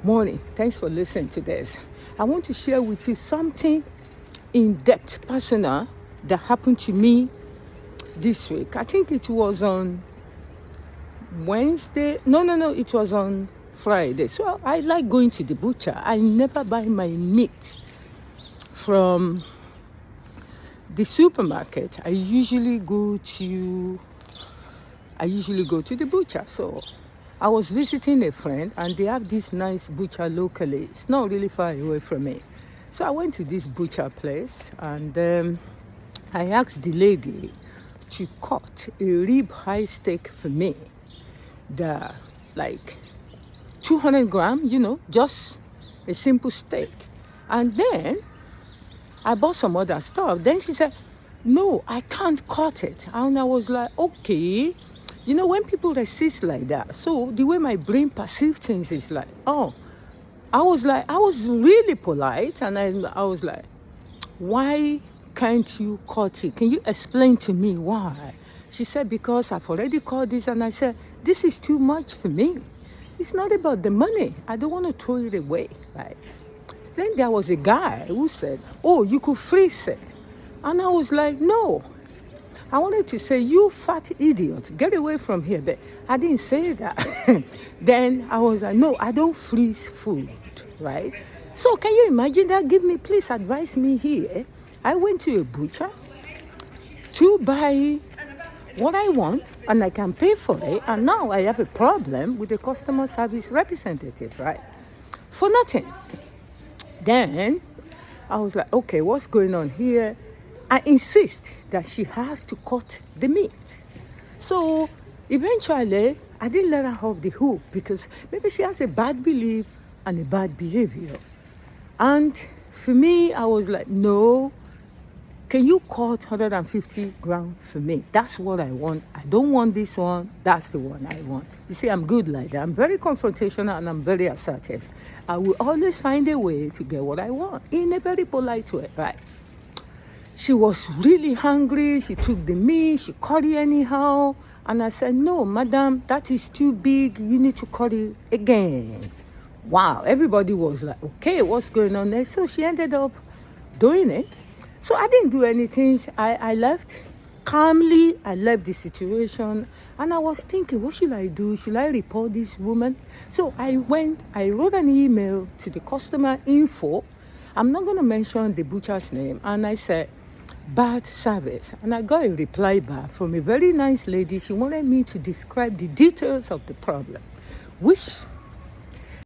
morning. Thanks for listening to this. I want to share with you something in-depth, personal that happened to me this week. I think it was on Wednesday. No, it was on Friday. So I like going to the butcher. I never buy my meat from the supermarket. I usually go to the butcher. So I was visiting a friend and they have this nice butcher locally. It's not really far away from me. So I went to this butcher place and I asked the lady to cut a rib high steak for me. The like 200 grams, just a simple steak. And then I bought some other stuff. Then she said, no, I can't cut it. And I was like, okay. When people resist like that, so the way my brain perceives things is like, oh, I was really polite. And I was like, why can't you cut it? Can you explain to me why? She said, because I've already cut this. And I said, this is too much for me. It's not about the money. I don't want to throw it away, right? Then there was a guy who said, oh, you could freeze it. And I was like, no. I wanted to say, you fat idiot, get away from here. But I didn't say that. Then I was like, no, I don't freeze food, right? So can you imagine that? Please advise me here. I went to a butcher to buy what I want and I can pay for it. And now I have a problem with the customer service representative, right? For nothing. Then I was like, okay, what's going on here? I insist that she has to cut the meat. So eventually, I didn't let her off the hook because maybe she has a bad belief and a bad behavior. And for me, I was like, no, can you cut 150 grams for me? That's what I want. I don't want this one. That's the one I want. You see, I'm good like that. I'm very confrontational and I'm very assertive. I will always find a way to get what I want in a very polite way, right? She was really hungry. She took the meat. She cut it anyhow. And I said, no, madam, that is too big. You need to cut it again. Wow. Everybody was like, okay, what's going on there? So she ended up doing it. So I didn't do anything. I left calmly. I left the situation. And I was thinking, what should I do? Should I report this woman? So I wrote an email to the customer info. I'm not going to mention the butcher's name. And I said, bad service. And I got a reply back from a very nice lady. She wanted me to describe the details of the problem, which